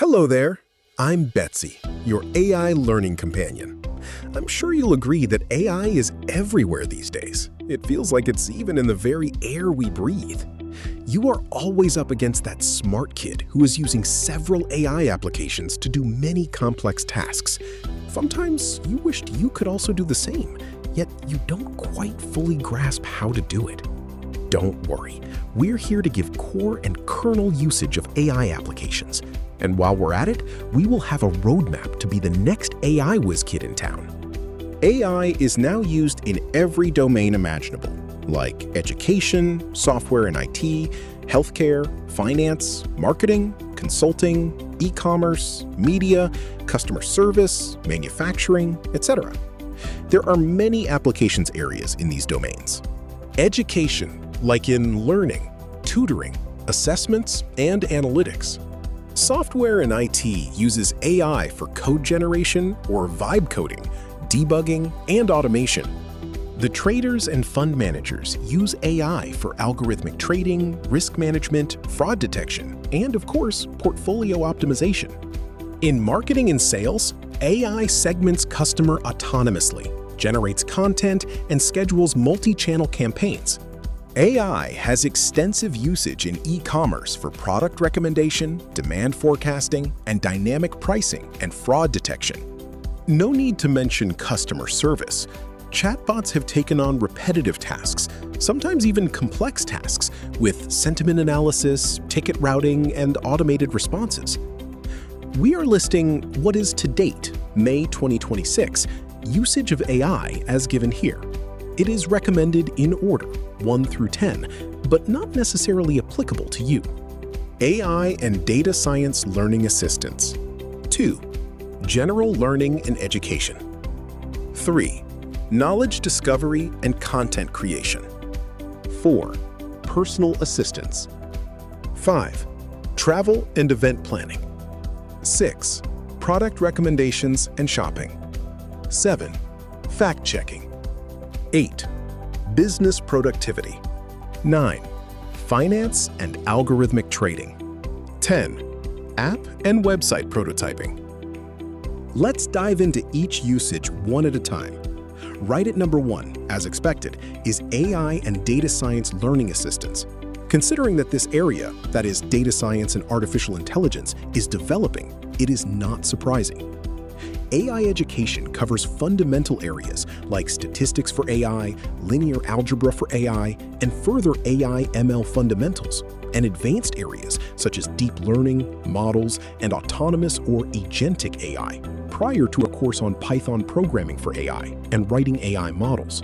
Hello there, I'm Betsy, your AI learning companion. I'm sure you'll agree that AI is everywhere these days. It feels like it's even in the very air we breathe. You are always up against that smart kid who is using several AI applications to do many complex tasks. Sometimes you wished you could also do the same, yet you don't quite fully grasp how to do it. Don't worry, we're here to give core and kernel usage of AI applications. And while we're at it, we will have a roadmap to be the next AI whiz kid in town. AI is now used in every domain imaginable, like education, software and IT, healthcare, finance, marketing, consulting, e-commerce, media, customer service, manufacturing, etc. There are many applications areas in these domains. Education, like in learning, tutoring, assessments, and analytics. Software and IT uses AI for code generation or vibe coding, debugging, and automation. The traders and fund managers use AI for algorithmic trading, risk management, fraud detection, and of course, portfolio optimization. In marketing and sales, AI segments customer autonomously, generates content, and schedules multi-channel campaigns. AI has extensive usage in e-commerce for product recommendation, demand forecasting, and dynamic pricing and fraud detection. No need to mention customer service. Chatbots have taken on repetitive tasks, sometimes even complex tasks, with sentiment analysis, ticket routing, and automated responses. We are listing what is to date, May 2026, usage of AI as given here. It is recommended in order, 1 through 10, but not necessarily applicable to you. AI and data science learning assistants. 2. General learning and education. 3. Knowledge discovery and content creation. 4. Personal assistance. 5. Travel and event planning. 6. Product recommendations and shopping. 7. Fact-checking. 8. Business productivity. 9. Finance and algorithmic trading. 10. App and website prototyping. Let's dive into each usage one at a time. Right at number 1, as expected, is AI and data science learning assistants. Considering that this area, that is data science and artificial intelligence, is developing, it is not surprising. AI education covers fundamental areas like statistics for AI, linear algebra for AI, and further AI/ML fundamentals, and advanced areas such as deep learning, models, and autonomous or agentic AI, prior to a course on Python programming for AI and writing AI models.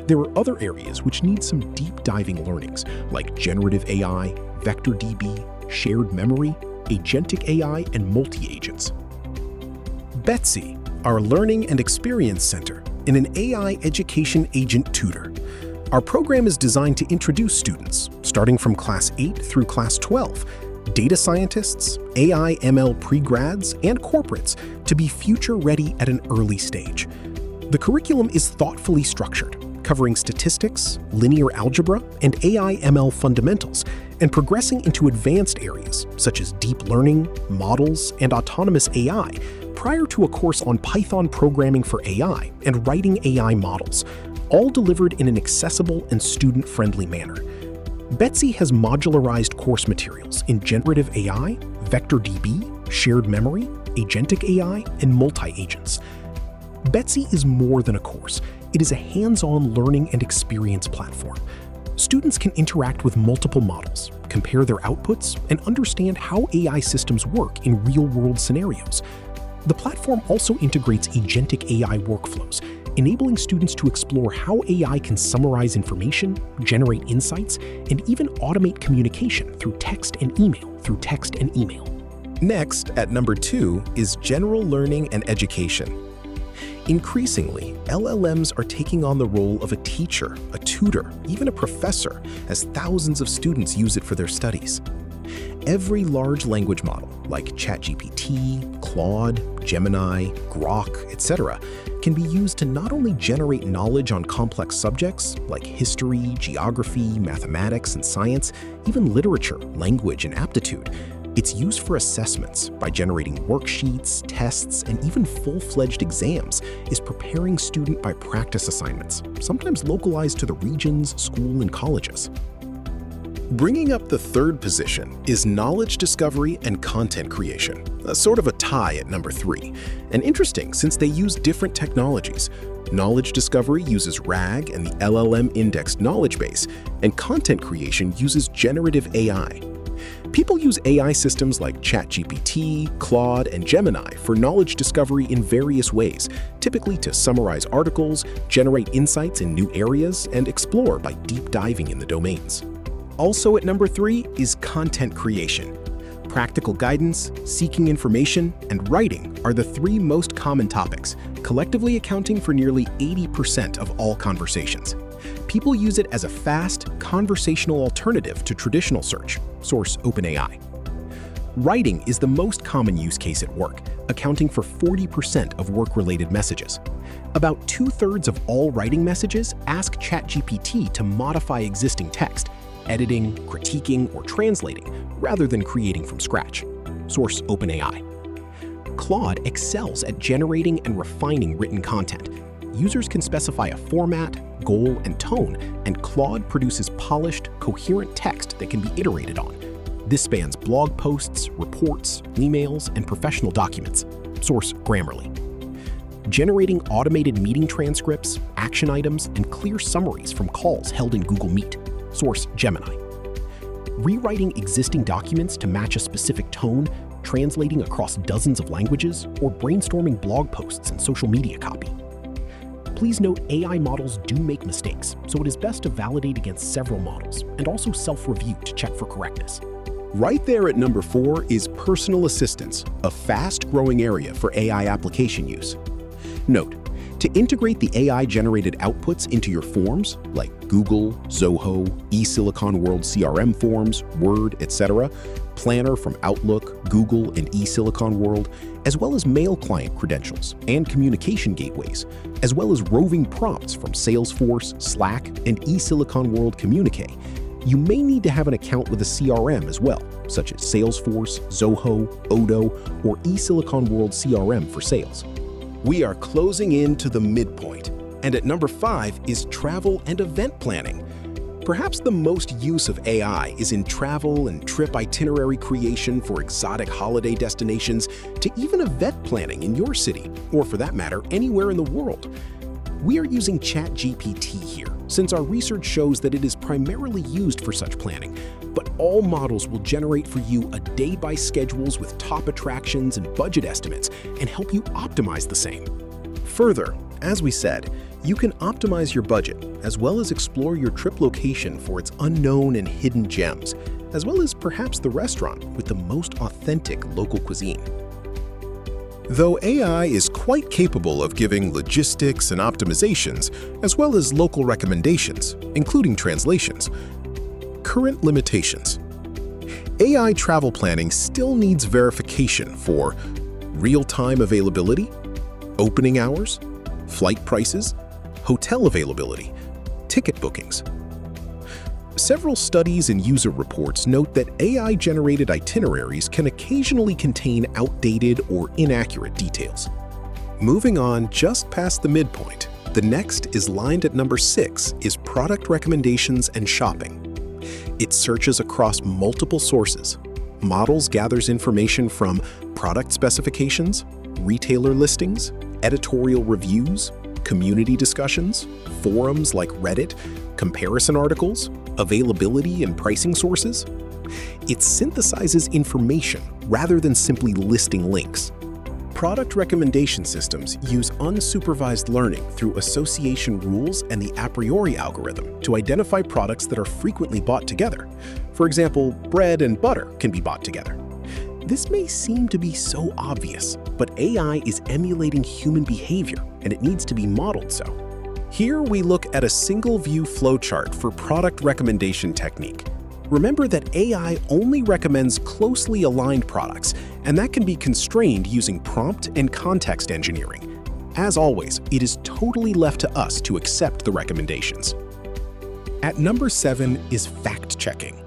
There are other areas which need some deep diving learnings like generative AI, vector DB, shared memory, agentic AI, and multi-agents. Betsy, our Learning and Experience Center, in an AI education agent tutor. Our program is designed to introduce students, starting from Class 8 through Class 12, data scientists, AI/ML pre-grads, and corporates to be future-ready at an early stage. The curriculum is thoughtfully structured, covering statistics, linear algebra, and AI/ML fundamentals, and progressing into advanced areas such as deep learning, models, and autonomous AI, prior to a course on Python programming for AI and writing AI models, all delivered in an accessible and student-friendly manner. Betsy has modularized course materials in generative AI, vector DB, shared memory, agentic AI, and multi-agents. Betsy is more than a course. It is a hands-on learning and experience platform. Students can interact with multiple models, compare their outputs, and understand how AI systems work in real-world scenarios. The platform also integrates agentic AI workflows, enabling students to explore how AI can summarize information, generate insights, and even automate communication through text and email. Next, at number 2, is general learning and education. Increasingly, LLMs are taking on the role of a teacher, a tutor, even a professor, as thousands of students use it for their studies. Every large language model, like ChatGPT, Claude, Gemini, Grok, etc., can be used to not only generate knowledge on complex subjects like history, geography, mathematics, and science, even literature, language, and aptitude, It's used for assessments by generating worksheets, tests, and even full-fledged exams, is preparing student by practice assignments, sometimes localized to the regions, school, and colleges. Bringing up the third position is knowledge discovery and content creation, a sort of a tie at number 3. And interesting since they use different technologies. Knowledge discovery uses RAG and the LLM-indexed knowledge base, and content creation uses generative AI. People use AI systems like ChatGPT, Claude, and Gemini for knowledge discovery in various ways, typically to summarize articles, generate insights in new areas, and explore by deep diving in the domains. Also at number 3 is content creation. Practical guidance, seeking information, and writing are the 3 most common topics, collectively accounting for nearly 80% of all conversations. People use it as a fast, conversational alternative to traditional search, source OpenAI. Writing is the most common use case at work, accounting for 40% of work-related messages. About 2/3 of all writing messages ask ChatGPT to modify existing text, editing, critiquing, or translating, rather than creating from scratch. Source OpenAI. Claude excels at generating and refining written content. Users can specify a format, goal, and tone, and Claude produces polished, coherent text that can be iterated on. This spans blog posts, reports, emails, and professional documents. Source Grammarly. Generating automated meeting transcripts, action items, and clear summaries from calls held in Google Meet. Source Gemini. Rewriting existing documents to match a specific tone, translating across dozens of languages, or brainstorming blog posts and social media copy. Please note AI models do make mistakes, so it is best to validate against several models and also self-review to check for correctness. Right there at number 4 is personal assistance, a fast-growing area for AI application use. Note, to integrate the AI-generated outputs into your forms, like Google, Zoho, eSiliconWorld CRM forms, Word, etc., Planner from Outlook, Google, and eSiliconWorld, as well as mail client credentials and communication gateways, as well as roving prompts from Salesforce, Slack, and eSiliconWorld Communique, you may need to have an account with a CRM as well, such as Salesforce, Zoho, Odoo, or eSiliconWorld CRM for sales. We are closing in to the midpoint, and at number 5 is travel and event planning. Perhaps the most use of AI is in travel and trip itinerary creation for exotic holiday destinations to even event planning in your city, or for that matter, anywhere in the world. We are using ChatGPT here, since our research shows that it is primarily used for such planning, but all models will generate for you a day-by schedules with top attractions and budget estimates and help you optimize the same. Further, as we said, you can optimize your budget, as well as explore your trip location for its unknown and hidden gems, as well as perhaps the restaurant with the most authentic local cuisine. Though AI is quite capable of giving logistics and optimizations, as well as local recommendations, including translations, current limitations. AI travel planning still needs verification for real-time availability, opening hours, flight prices, hotel availability, ticket bookings. Several studies and user reports note that AI-generated itineraries can occasionally contain outdated or inaccurate details. Moving on just past the midpoint, the next is lined at number 6 is product recommendations and shopping. It searches across multiple sources. Models gathers information from product specifications, retailer listings, editorial reviews, community discussions, forums like Reddit, comparison articles, availability and pricing sources. It synthesizes information rather than simply listing links. Product recommendation systems use unsupervised learning through association rules and the a priori algorithm to identify products that are frequently bought together. For example, bread and butter can be bought together. This may seem to be so obvious, but AI is emulating human behavior, and it needs to be modeled so. Here we look at a single-view flowchart for product recommendation technique. Remember that AI only recommends closely aligned products, and that can be constrained using prompt and context engineering. As always, it is totally left to us to accept the recommendations. At number 7 is fact-checking.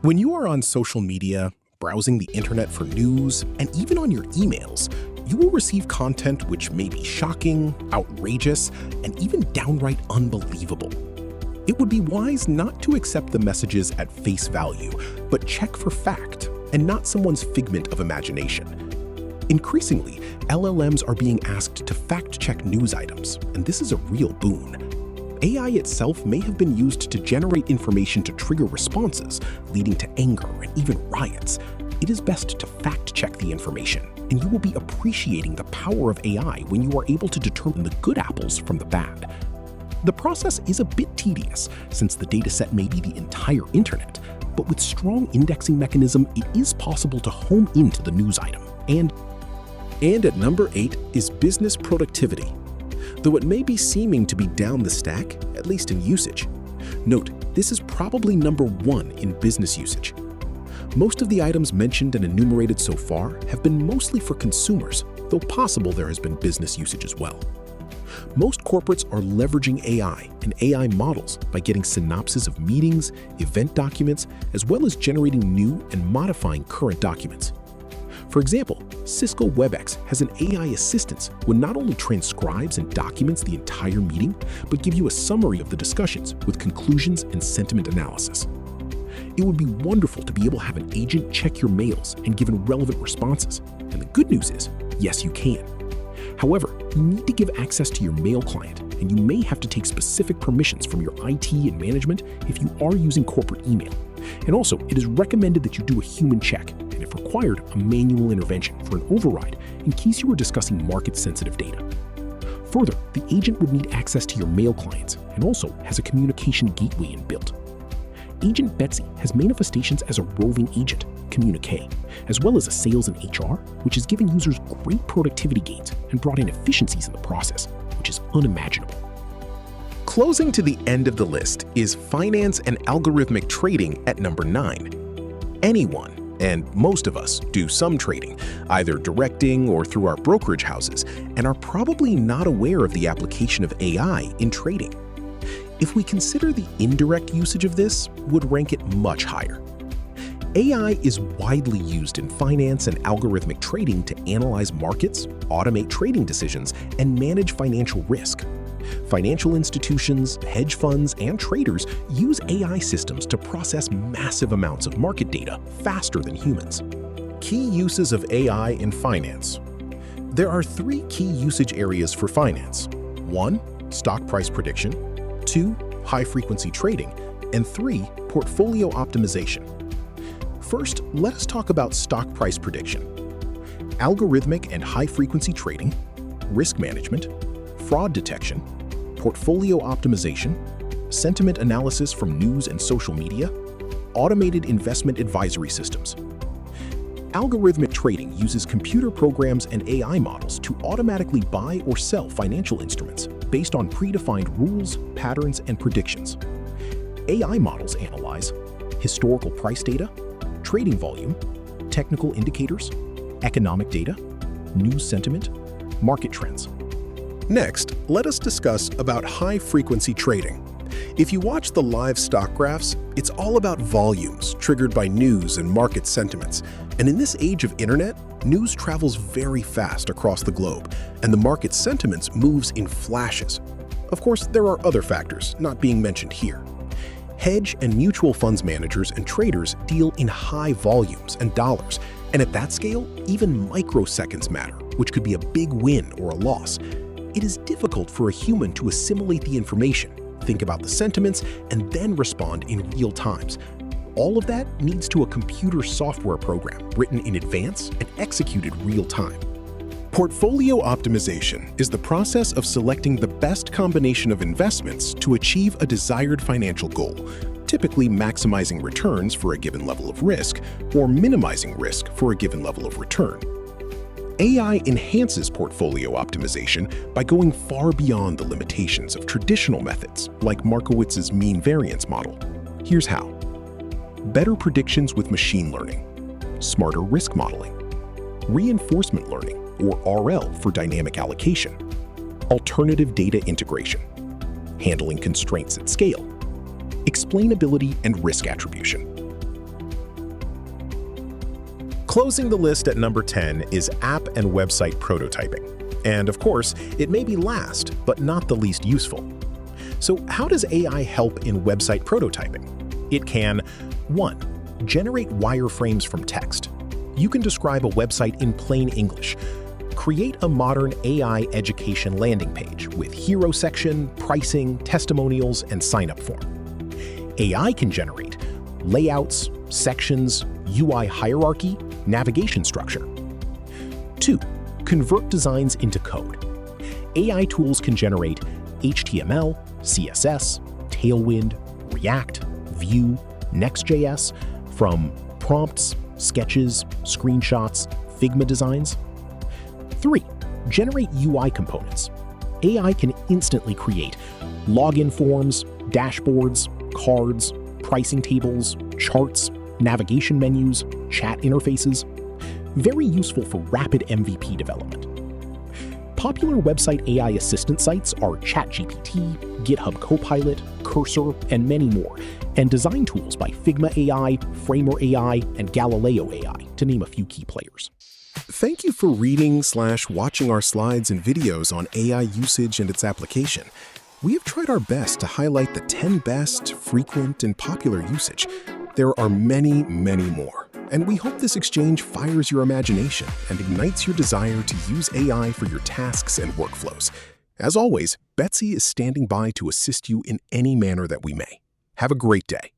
When you are on social media, browsing the internet for news, and even on your emails, you will receive content which may be shocking, outrageous, and even downright unbelievable. It would be wise not to accept the messages at face value, but check for fact and not someone's figment of imagination. Increasingly, LLMs are being asked to fact-check news items, and this is a real boon. AI itself may have been used to generate information to trigger responses, leading to anger and even riots. It is best to fact-check the information, and you will be appreciating the power of AI when you are able to determine the good apples from the bad. The process is a bit tedious, since the dataset may be the entire internet, but with strong indexing mechanism, it is possible to home into the news item. And at number 8 is business productivity. Though it may be seeming to be down the stack, at least in usage. Note, this is probably number 1 in business usage. Most of the items mentioned and enumerated so far have been mostly for consumers, though possible there has been business usage as well. Most corporates are leveraging AI and AI models by getting synopses of meetings, event documents, as well as generating new and modifying current documents. For example, Cisco WebEx has an AI assistant which not only transcribes and documents the entire meeting, but give you a summary of the discussions with conclusions and sentiment analysis. It would be wonderful to be able to have an agent check your mails and give relevant responses. And the good news is, yes, you can. However, you need to give access to your mail client, and you may have to take specific permissions from your IT and management if you are using corporate email. And also, it is recommended that you do a human check, and if required, a manual intervention for an override in case you are discussing market-sensitive data. Further, the agent would need access to your mail clients and also has a communication gateway inbuilt. Agent Betsy has manifestations as a roving agent, Communique, as well as a sales and HR, which has given users great productivity gains and brought in efficiencies in the process, which is unimaginable. Closing to the end of the list is finance and algorithmic trading at number 9. Anyone, and most of us, do some trading, either directing or through our brokerage houses, and are probably not aware of the application of AI in trading. If we consider the indirect usage of this, would rank it much higher. AI is widely used in finance and algorithmic trading to analyze markets, automate trading decisions, and manage financial risk. Financial institutions, hedge funds, and traders use AI systems to process massive amounts of market data faster than humans. Key uses of AI in finance. There are 3 key usage areas for finance. 1. Stock price prediction. 2. High-frequency trading. And 3. Portfolio optimization. First, let us talk about stock price prediction. Algorithmic and high-frequency trading, risk management, fraud detection, portfolio optimization, sentiment analysis from news and social media, automated investment advisory systems. Algorithmic trading uses computer programs and AI models to automatically buy or sell financial instruments based on predefined rules, patterns, and predictions. AI models analyze historical price data, trading volume, technical indicators, economic data, news sentiment, market trends. Next, let us discuss about high-frequency trading. If you watch the live stock graphs, it's all about volumes triggered by news and market sentiments. And in this age of internet, news travels very fast across the globe, and the market sentiments moves in flashes. Of course, there are other factors not being mentioned here. Hedge and mutual funds managers and traders deal in high volumes and dollars, and at that scale, even microseconds matter, which could be a big win or a loss. It is difficult for a human to assimilate the information, think about the sentiments, and then respond in real times. All of that needs to a computer software program written in advance and executed real time. Portfolio optimization is the process of selecting the best combination of investments to achieve a desired financial goal, typically maximizing returns for a given level of risk or minimizing risk for a given level of return. AI enhances portfolio optimization by going far beyond the limitations of traditional methods like Markowitz's mean variance model. Here's how. Better predictions with machine learning, smarter risk modeling, reinforcement learning, or RL for dynamic allocation, alternative data integration, handling constraints at scale, explainability and risk attribution. Closing the list at number 10 is app and website prototyping. And of course, it may be last, but not the least useful. So how does AI help in website prototyping? It can 1. Generate wireframes from text. You can describe a website in plain English. Create a modern AI education landing page with hero section, pricing, testimonials, and sign-up form. AI can generate layouts, sections, UI hierarchy, navigation structure. 2. Convert designs into code. AI tools can generate HTML, CSS, Tailwind, React, Vue, Next.js from prompts, sketches, screenshots, Figma designs. 3. Generate UI components. AI can instantly create login forms, dashboards, cards, pricing tables, charts, navigation menus, chat interfaces. Very useful for rapid MVP development. Popular website AI assistant sites are ChatGPT, GitHub Copilot, Cursor, and many more, and design tools by Figma AI, Framer AI, and Galileo AI, to name a few key players. Thank you for reading/watching our slides and videos on AI usage and its application. We have tried our best to highlight the 10 best, frequent, and popular usage. There are many, many more, and we hope this exchange fires your imagination and ignites your desire to use AI for your tasks and workflows. As always, Betsy is standing by to assist you in any manner that we may. Have a great day.